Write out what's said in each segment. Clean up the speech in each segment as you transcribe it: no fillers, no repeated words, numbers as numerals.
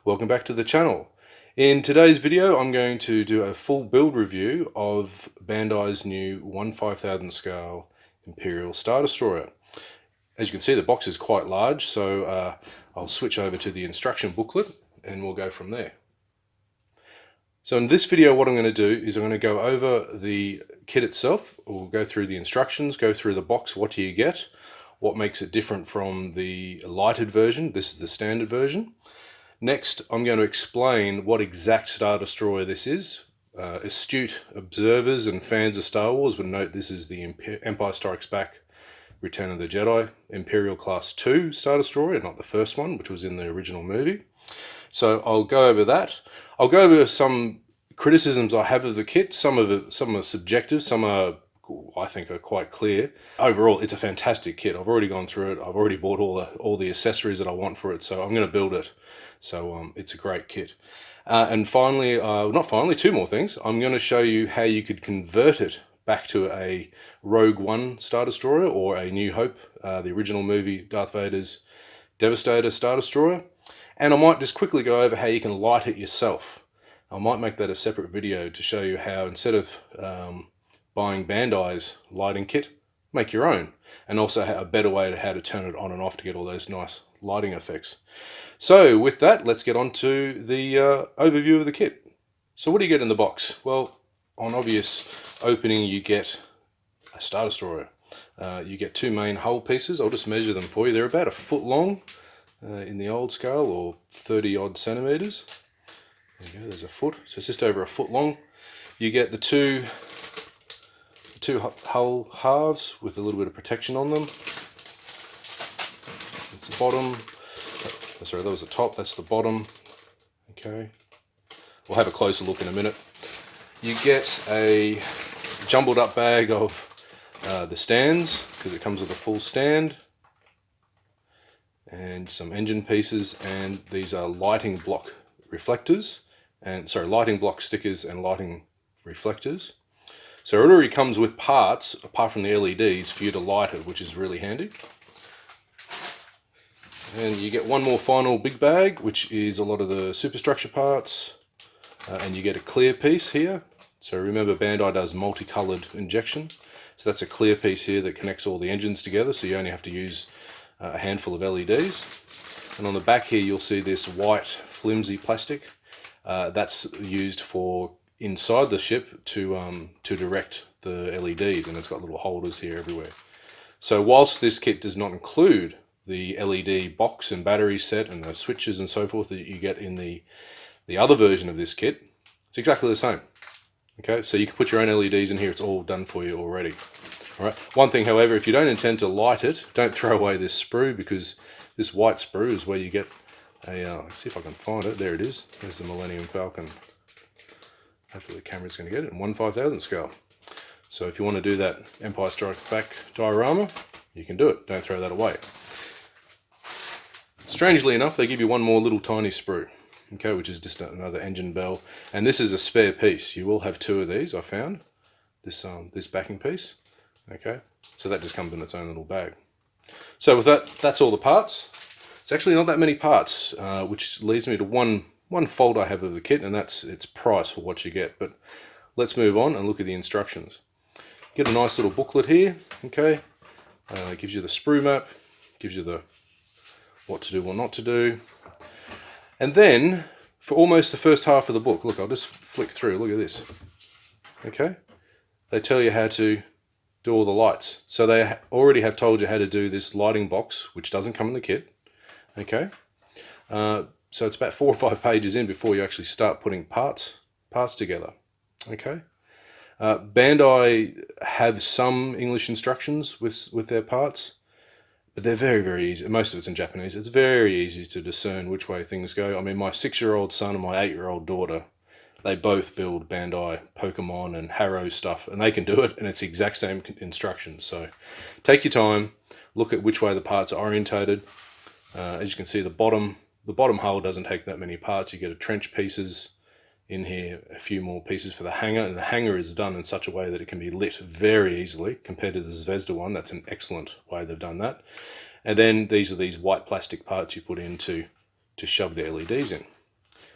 Welcome back to the channel. In today's video I'm going to do a full build review of Bandai's new 1/5000 scale Imperial Star Destroyer. As you can see, the box is quite large, so I'll switch over to the instruction booklet and we'll go from there. So in this video what I'm going to do is I'm going to go over the kit itself. We'll go through the instructions, go through the box, what do you get, what makes it different from the lighted version. This is the standard version. Next, I'm going to explain what exact Star Destroyer this is. Astute observers and fans of Star Wars would note this is the Empire Strikes Back, Return of the Jedi, Imperial Class-2 Star Destroyer, not the first one, which was in the original movie. So I'll go over that. I'll go over some criticisms I have of the kit. Some are subjective, some are, I think, are quite clear. Overall, it's a fantastic kit. I've already gone through it. I've already bought all the accessories that I want for it, so I'm going to build it. So it's a great kit. And finally, two more things. I'm going to show you how you could convert it back to a Rogue One Star Destroyer or a New Hope, the original movie Darth Vader's Devastator Star Destroyer. And I might just quickly go over how you can light it yourself. I might make that a separate video to show you how, instead of buying Bandai's lighting kit, make your own. And also a better way to how to turn it on and off to get all those nice lighting effects. So with that, let's get on to the overview of the kit. So what do you get in the box? Well, on obvious opening you get a Star Destroyer. You get two main hull pieces. I'll just measure them for you. They're about 1 foot long in the old scale, or 30 odd centimeters. There you go, there's 1 foot. So it's just over 1 foot long. You get the two hull halves with a little bit of protection on them. That's the bottom. Sorry, that was the top, that's the bottom. Okay, we'll have a closer look in a minute. You get a jumbled up bag of the stands, because it comes with a full stand, and some engine pieces, and these are lighting block reflectors, and lighting block stickers and lighting reflectors. So it already comes with parts, apart from the LEDs, for you to light it, which is really handy. And you get one more final big bag, which is a lot of the superstructure parts, and you get a clear piece here. So remember, Bandai does multicolored injection, so that's a clear piece here that connects all the engines together, so you only have to use a handful of LEDs. And on the back here you'll see this white flimsy plastic. That's used for inside the ship to direct the LEDs, and it's got little holders here everywhere. So whilst this kit does not include the LED box and battery set and the switches and so forth that you get in the other version of this kit, it's exactly the same. Okay, so you can put your own LEDs in here, it's all done for you already. All right. One thing, however, if you don't intend to light it, don't throw away this sprue, because this white sprue is where you get a, let's see if I can find it, there it is, there's the Millennium Falcon. Hopefully the camera's going to get it in 1/5000 scale. So if you want to do that Empire Strikes Back diorama, you can do it, don't throw that away. Strangely enough, they give you one more little tiny sprue, okay, which is just another engine bell, and this is a spare piece. You will have two of these, I found, this backing piece, okay, so that just comes in its own little bag. So with that, that's all the parts. It's actually not that many parts, which leads me to one fault I have of the kit, and that's its price for what you get. But let's move on and look at the instructions. You get a nice little booklet here, okay, it gives you the sprue map, gives you the what to do, what not to do. And then, for almost the first half of the book, look, I'll just flick through, look at this. Okay, they tell you how to do all the lights. So they already have told you how to do this lighting box, which doesn't come in the kit. Okay, so it's about 4 or 5 pages in before you actually start putting parts together. Okay, Bandai have some English instructions with their parts, but they're very, very easy. Most of it's in Japanese. It's very easy to discern which way things go. I mean, my 6-year-old son and my 8-year-old daughter, they both build Bandai Pokemon and Harrow stuff, and they can do it, and it's the exact same instructions. So take your time, look at which way the parts are orientated. As you can see, the bottom hull doesn't take that many parts. You get a trench pieces in here, a few more pieces for the hanger, and the hanger is done in such a way that it can be lit very easily compared to the Zvezda one. That's an excellent way they've done that. And then these are these white plastic parts you put in to shove the LEDs in.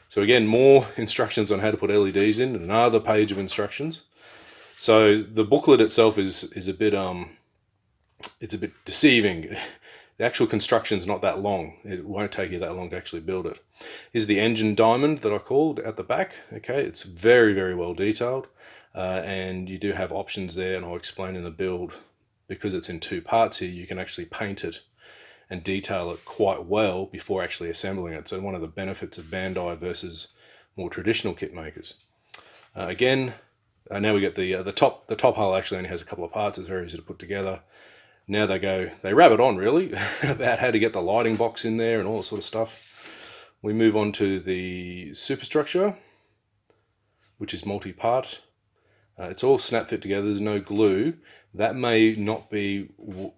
So again, more instructions on how to put LEDs in, another page of instructions. So the booklet itself is a bit it's a bit deceiving. The actual construction's not that long. It won't take you that long to actually build it. Here's the engine diamond that I called at the back. Okay, it's very, very well detailed. And you do have options there, and I'll explain in the build. Because it's in two parts here, you can actually paint it and detail it quite well before actually assembling it. So one of the benefits of Bandai versus more traditional kit makers. Again, now we get the top hull actually only has a couple of parts. It's very easy to put together. Now they rabbit on really about how to get the lighting box in there and all that sort of stuff. We move on to the superstructure, which is multi-part. It's all snap fit together, there's no glue. That may not be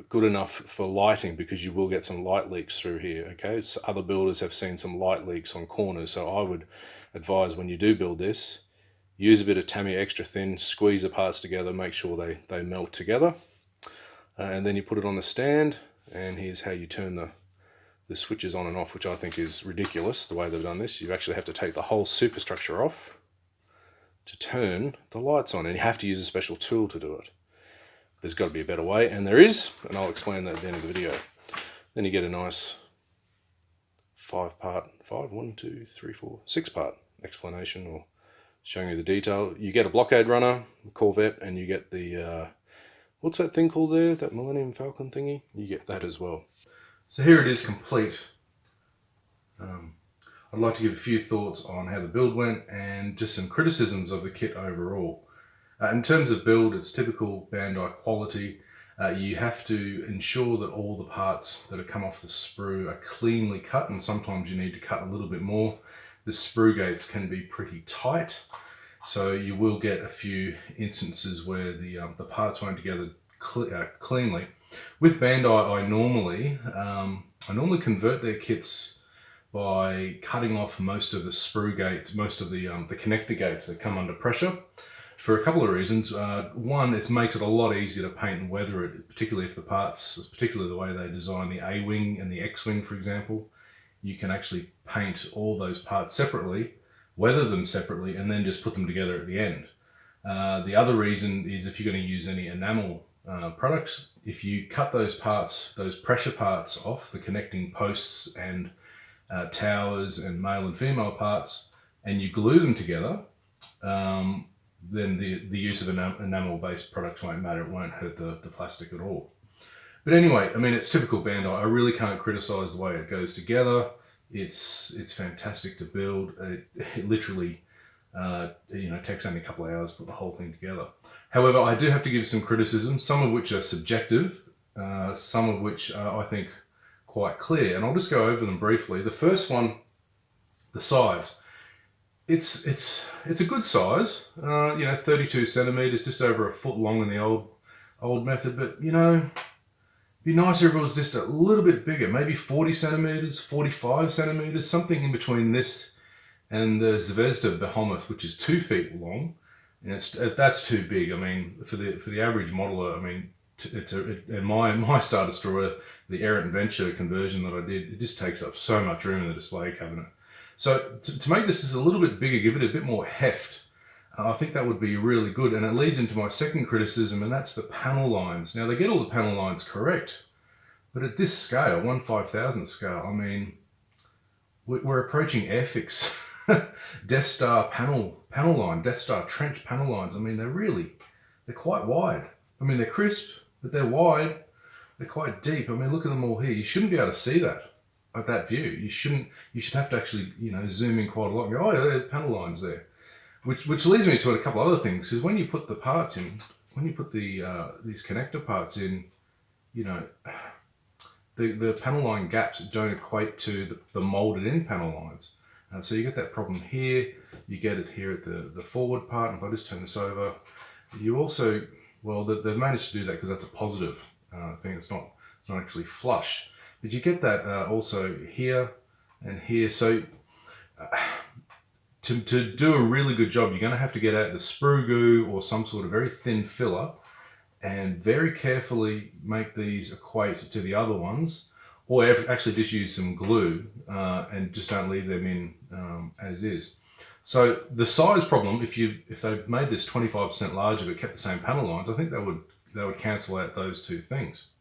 good enough for lighting because you will get some light leaks through here, okay? So other builders have seen some light leaks on corners, so I would advise when you do build this, use a bit of Tamiya extra thin, squeeze the parts together, make sure they melt together. And then you put it on the stand, and here's how you turn the switches on and off, which I think is ridiculous, the way they've done this. You actually have to take the whole superstructure off to turn the lights on, and you have to use a special tool to do it. There's got to be a better way, and there is, and I'll explain that at the end of the video. Then you get a nice 6-part explanation, or showing you the detail. You get a blockade runner, Corvette, and you get the, what's that thing called there, that Millennium Falcon thingy? You get that as well. So here it is complete. I'd like to give a few thoughts on how the build went and just some criticisms of the kit overall. In terms of build, it's typical Bandai quality. You have to ensure that all the parts that have come off the sprue are cleanly cut, and sometimes you need to cut a little bit more. The sprue gates can be pretty tight, so you will get a few instances where the parts won't together cleanly. With Bandai, I normally convert their kits by cutting off most of the sprue gates, most of the connector gates that come under pressure, for a couple of reasons. One, it makes it a lot easier to paint and weather it, particularly if the parts, particularly the way they design the A-wing and the X-wing, for example. You can actually paint all those parts separately, weather them separately, and then just put them together at the end. The other reason is if you're going to use any enamel products, if you cut those parts, those pressure parts off, the connecting posts and towers and male and female parts, and you glue them together, then the use of enamel-based products won't matter. It won't hurt the plastic at all. But anyway, I mean, it's typical Bandai. I really can't criticize the way it goes together. It's fantastic to build. It literally takes only a couple of hours to put the whole thing together. However, I do have to give some criticism, some of which are subjective, some of which I think quite clear, and I'll just go over them briefly. The first one, the size. It's a good size, 32 centimeters, just over a foot long in the old method. But it'd be nicer if it was just a little bit bigger, maybe 40 centimeters, 45 centimeters, something in between this and the Zvezda Behemoth, which is 2 feet long. And that's too big. I mean, for the average modeler, I mean, and my Star Destroyer, the Errant Venture conversion that I did, it just takes up so much room in the display cabinet. So to make this just a little bit bigger, give it a bit more heft, I think that would be really good. And it leads into my second criticism, and that's the panel lines. Now, they get all the panel lines correct, but at this scale, 1/5000th scale, I mean, we're approaching Airfix Death Star panel line, Death Star trench panel lines. I mean, they're quite wide. I mean, they're crisp, but they're wide. They're quite deep. I mean, look at them all here. You shouldn't be able to see that at that view. You should have to actually, zoom in quite a lot and go, oh, yeah, there are panel lines there. Which leads me to a couple other things, because when you put the parts in, when you put these connector parts in, the panel line gaps don't equate to the molded in panel lines. So you get that problem here, you get it here at the forward part, and if I just turn this over, you also, well, they've managed to do that because that's a positive thing, it's not actually flush. But you get that also here and here. So to do a really good job, you're going to have to get out the sprue goo or some sort of very thin filler and very carefully make these equate to the other ones, or actually just use some glue and just don't leave them in as is. So the size problem, if they've made this 25% larger but kept the same panel lines, I think that would cancel out those two things.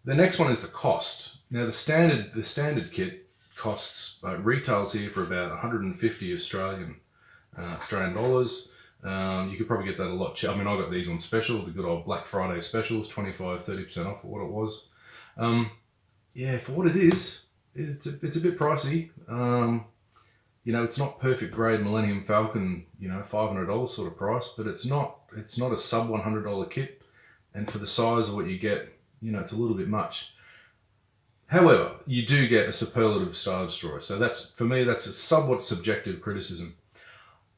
The next one is the cost. Now the standard kit costs retails here for about 150 Australian dollars. You could probably get that a lot cheaper. I mean, I got these on special, the good old Black Friday specials, 25-30% off for what it was. Yeah, for what it is, it's a bit pricey. You know, it's not perfect grade Millennium Falcon, you know, $500 sort of price, but it's not a sub $100 kit. And for the size of what you get, you know, it's a little bit much. However, you do get a superlative Star Destroyer. So for me, that's a somewhat subjective criticism.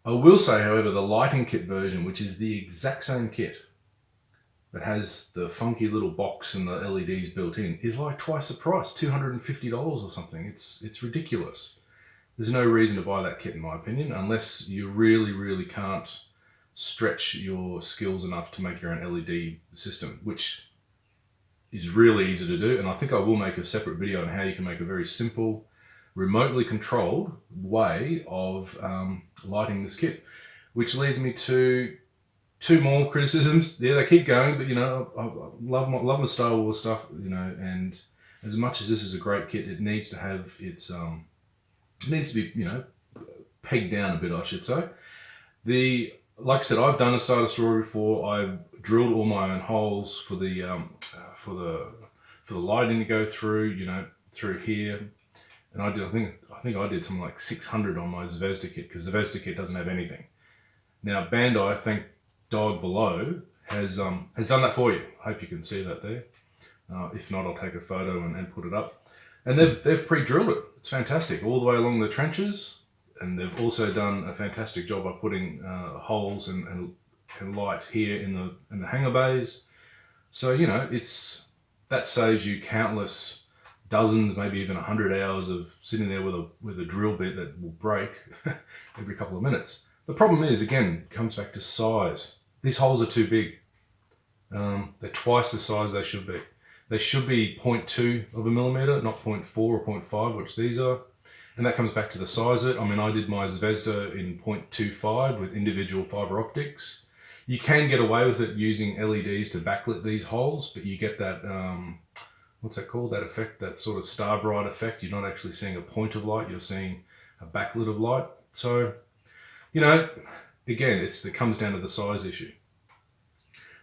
I will say, however, the lighting kit version, which is the exact same kit, that has the funky little box and the LEDs built in, is like twice the price, $250 or something. It's ridiculous. There's no reason to buy that kit, in my opinion, unless you really, really can't stretch your skills enough to make your own LED system, which is really easy to do. And I think I will make a separate video on how you can make a very simple, remotely controlled way of lighting this kit, which leads me to two more criticisms. Yeah, they keep going, but you know, I love the Star Wars stuff, you know, and as much as this is a great kit, it needs to have its it needs to be, you know, pegged down a bit, I should say. Like I said, I've done a Star Destroyer before. I've drilled all my own holes for the lighting to go through, you know, through here. And I think I did something like 600 on my Zvezda kit, because the Zvezda kit doesn't have anything. Now Bandai, I think Dog Below has done that for you. I hope you can see that there. If not, I'll take a photo and put it up. And they've pre-drilled it. It's fantastic, all the way along the trenches. And they've also done a fantastic job of putting holes and light here in the hangar bays. So, you know, that saves you countless dozens, maybe even 100 hours of sitting there with a drill bit that will break every couple of minutes. The problem is, again, it comes back to size. These holes are too big. They're twice the size they should be. They should be 0.2 of a millimeter, not 0.4 or 0.5, which these are. And that comes back to the size of it. I mean, I did my Zvezda in 0.25 with individual fiber optics. You can get away with it using LEDs to backlit these holes, but you get that, what's that called? That effect, that sort of star bright effect. You're not actually seeing a point of light, you're seeing a backlit of light. So, you know, again, it comes down to the size issue.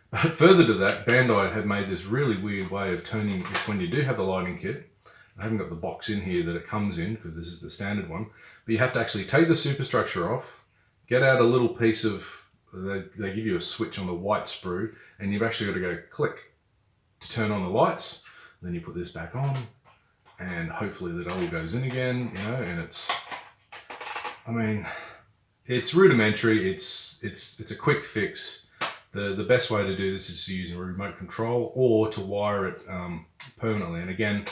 But further to that, Bandai had made this really weird way of turning, when you do have the lighting kit, I haven't got the box in here that it comes in, because this is the standard one, but you have to actually take the superstructure off, get out a little piece of, they give you a switch on the white sprue, and you've actually got to go click to turn on the lights. Then you put this back on, and hopefully that all goes in again, you know, and I mean, it's rudimentary, it's a quick fix. The best way to do this is to use a remote control or to wire it permanently. And again,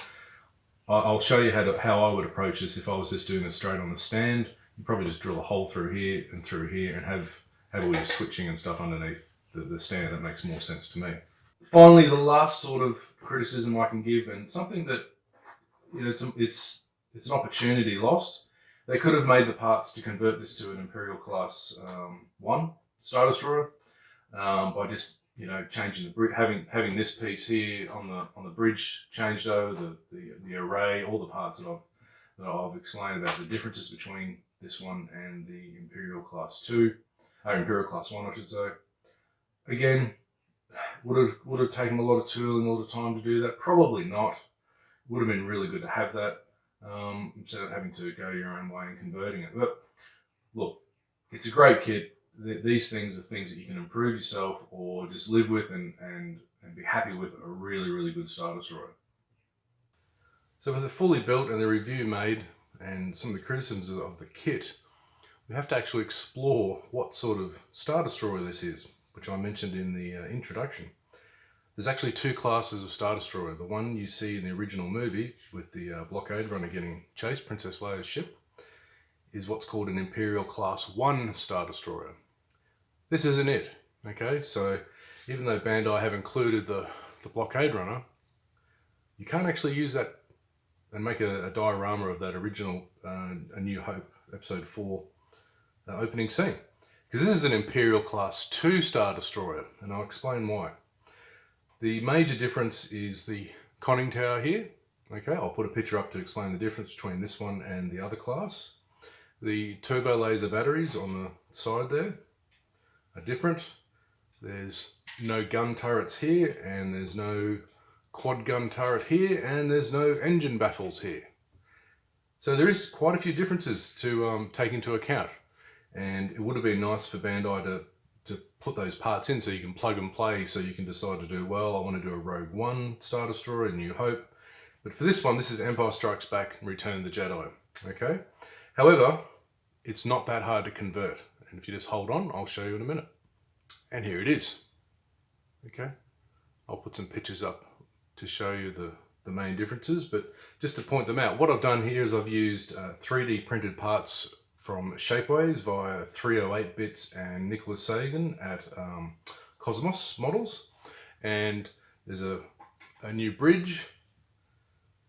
I'll show you how I would approach this if I was just doing it straight on the stand. You probably just drill a hole through here and have all your switching and stuff underneath the stand. That makes more sense to me. Finally, the last sort of criticism I can give, and something that, you know, it's an opportunity lost. They could have made the parts to convert this to an Imperial Class-1 Star Destroyer. By just, you know, changing having this piece here on the bridge changed over, the array, all the parts that I've explained about the differences between this one and the Imperial Class-2, Imperial Class-1, I should say. Again, would have taken a lot of tooling, a lot of time to do that. Probably not. Would have been really good to have that instead of having to go your own way and converting it. But look, it's a great kit. These things are things that you can improve yourself or just live with and be happy with a really, really good Star Destroyer. So with it fully built and the review made and some of the criticisms of the kit, we have to actually explore what sort of Star Destroyer this is, which I mentioned in the introduction. There's actually two classes of Star Destroyer. The one you see in the original movie with the blockade runner getting chased, Princess Leia's ship, is what's called an Imperial Class-1 Star Destroyer. This isn't it, okay? So even though Bandai have included the blockade runner, you can't actually use that and make a diorama of that original A New Hope episode 4 opening scene. Because this is an Imperial Class-2 Star Destroyer, and I'll explain why. The major difference is the conning tower here. Okay, I'll put a picture up to explain the difference between this one and the other class. The turbo laser batteries on the side there are different. There's no gun turrets here, and there's no quad gun turret here, and there's no engine baffles here. So there is quite a few differences to take into account, and it would have been nice for Bandai to put those parts in so you can plug and play, so you can decide to do, well, I want to do a Rogue One Star Destroyer, A New Hope. But for this one, this is Empire Strikes Back, Return of the Jedi. Okay. However, it's not that hard to convert, and if you just hold on, I'll show you in a minute. And here it is. Okay, I'll put some pictures up to show you the main differences, but just to point them out, what I've done here is I've used 3D printed parts from Shapeways via 308 Bits and Nicholas Sagan at Cosmos Models, and there's a new bridge,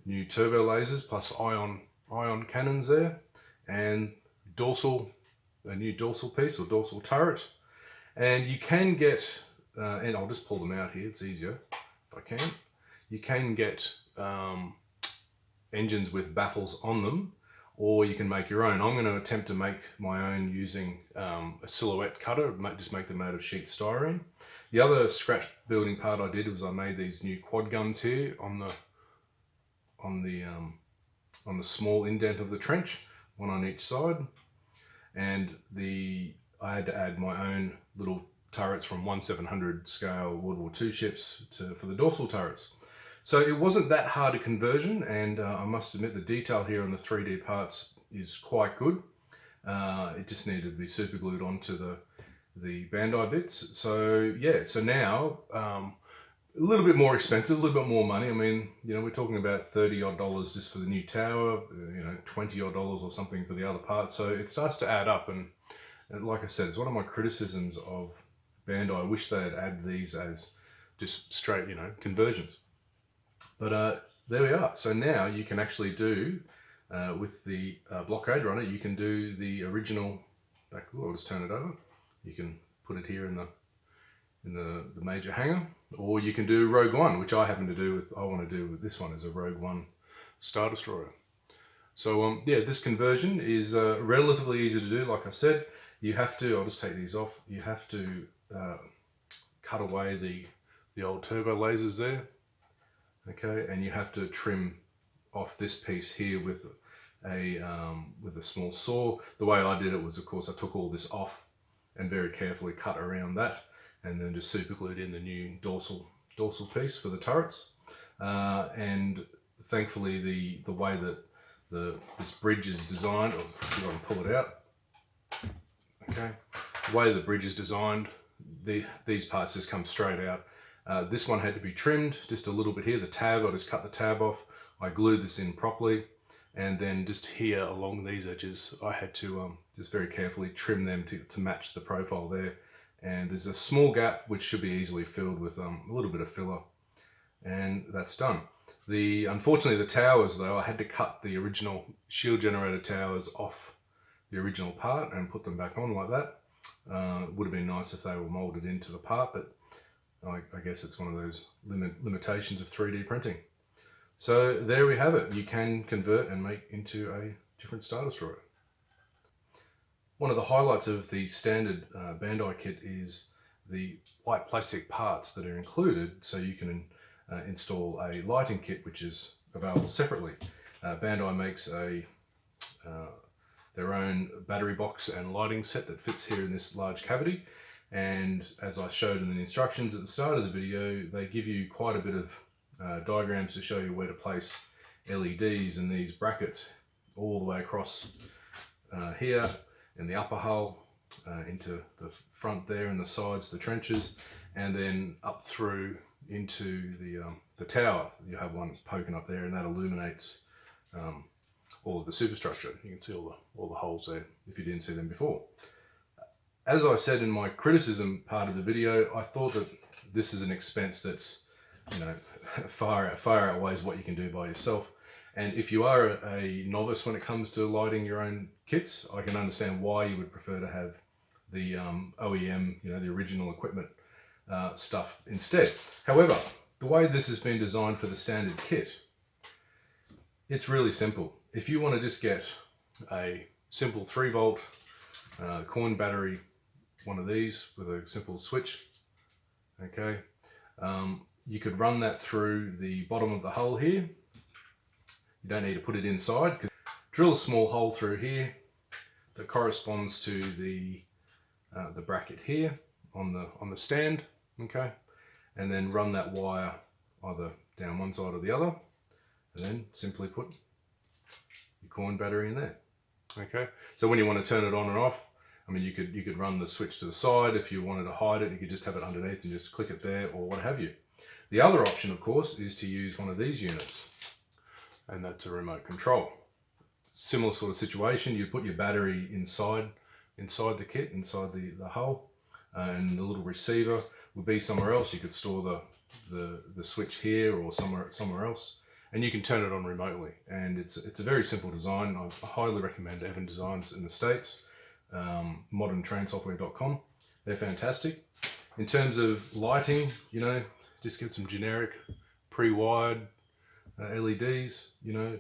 new turbo lasers plus ion cannons there, and a new dorsal piece or dorsal turret. And you can get, and I'll just pull them out here, it's easier if I can. You can get engines with baffles on them, or you can make your own. I'm going to attempt to make my own using a silhouette cutter, just make them out of sheet styrene. The other scratch building part I did was I made these new quad guns here on the small indent of the trench, one on each side, and I had to add my own little turrets from 1/700 scale World War II ships for the dorsal turrets. So it wasn't that hard a conversion, and I must admit the detail here on the 3D parts is quite good. It just needed to be super glued onto the Bandai bits. So yeah, so now a little bit more expensive, a little bit more money. I mean, we're talking about $30 odd just for the new tower, $20 odd or something for the other parts. So it starts to add up, and like I said, it's one of my criticisms of Bandai. I wish they had added these as just straight, conversions. But there we are. So now you can actually do, with the blockade runner, you can do the original, I'll just turn it over. You can put it here in the major hangar, or you can do Rogue One, which I happen to do with, I want to do with this one as a Rogue One Star Destroyer. So yeah, this conversion is relatively easy to do. Like I said, you have to, I'll just take these off, you have to cut away the old turbo lasers there, okay, and you have to trim off this piece here with a small saw. The way I did it was, of course, I took all this off and very carefully cut around that, and then just super glued in the new dorsal piece for the turrets. And thankfully the way that this bridge is designed, I'll see if I can pull it out. Okay, the way the bridge is designed, these parts just come straight out. This one had to be trimmed just a little bit here. The tab, I just cut the tab off. I glued this in properly, and then just here along these edges, I had to just very carefully trim them to match the profile there. And there's a small gap which should be easily filled with a little bit of filler, and that's done. Unfortunately, the towers though, I had to cut the original shield generator towers off the original part and put them back on like that. It would have been nice if they were molded into the part, but I guess it's one of those limitations of 3D printing. So there we have it. You can convert and make into a different Star Destroyer. One of the highlights of the standard Bandai kit is the white plastic parts that are included, so you can install a lighting kit which is available separately. Bandai makes their own battery box and lighting set that fits here in this large cavity, and as I showed in the instructions at the start of the video, they give you quite a bit of diagrams to show you where to place LEDs in these brackets all the way across here in the upper hull, into the front there and the sides, the trenches, and then up through into the tower. You have one poking up there, and that illuminates all of the superstructure. You can see all the holes there if you didn't see them before. As I said in my criticism part of the video, I thought that this is an expense that's far outweighs what you can do by yourself. And if you are a novice when it comes to lighting your own kits, I can understand why you would prefer to have the OEM, the original equipment stuff instead. However, the way this has been designed for the standard kit, it's really simple. If you want to just get a simple 3-volt coin battery, one of these with a simple switch, okay, you could run that through the bottom of the hull here. You don't need to put it inside. Drill a small hole through here that corresponds to the bracket here on the stand, okay, and then run that wire either down one side or the other, and then simply put your coin battery in there. Okay, so when you want to turn it on and off, I mean, you could run the switch to the side. If you wanted to hide it, you could just have it underneath and just click it there or what have you. The other option, of course, is to use one of these units, and that's a remote control. Similar sort of situation. You put your battery inside the kit, inside the hull, and the little receiver would be somewhere else. You could store the switch here or somewhere else, and you can turn it on remotely. And it's a very simple design. I highly recommend Evan Designs in the States, moderntrainsoftware.com. They're fantastic. In terms of lighting, just get some generic pre-wired LEDs. You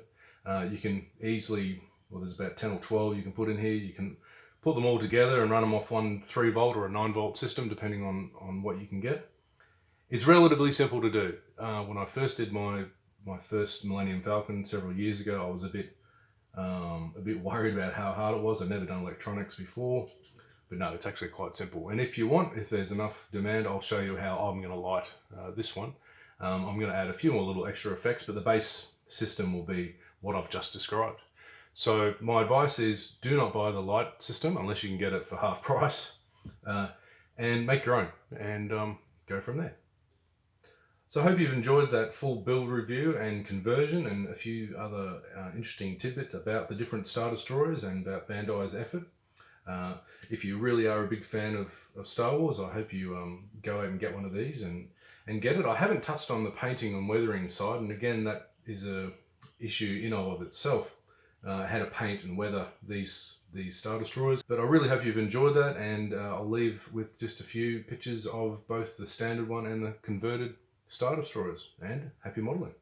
can easily, there's about 10 or 12 you can put in here. You can put them all together and run them off one 3-volt or a 9-volt system, depending on what you can get. It's relatively simple to do. When I first did my first Millennium Falcon several years ago, I was a bit worried about how hard it was. I'd never done electronics before, but no, it's actually quite simple. And if there's enough demand, I'll show you how I'm going to light this one. I'm going to add a few more little extra effects, but the base system will be what I've just described. So my advice is, do not buy the light system unless you can get it for half price, and make your own and go from there. So I hope you've enjoyed that full build review and conversion and a few other interesting tidbits about the different Star Destroyers and about Bandai's effort. If you really are a big fan of Star Wars, I hope you go out and get one of these and get it. I haven't touched on the painting and weathering side, and again, that is a issue in and of itself, how to paint and weather these Star Destroyers. But I really hope you've enjoyed that, and I'll leave with just a few pictures of both the standard one and the converted Star Destroyers, and happy modelling.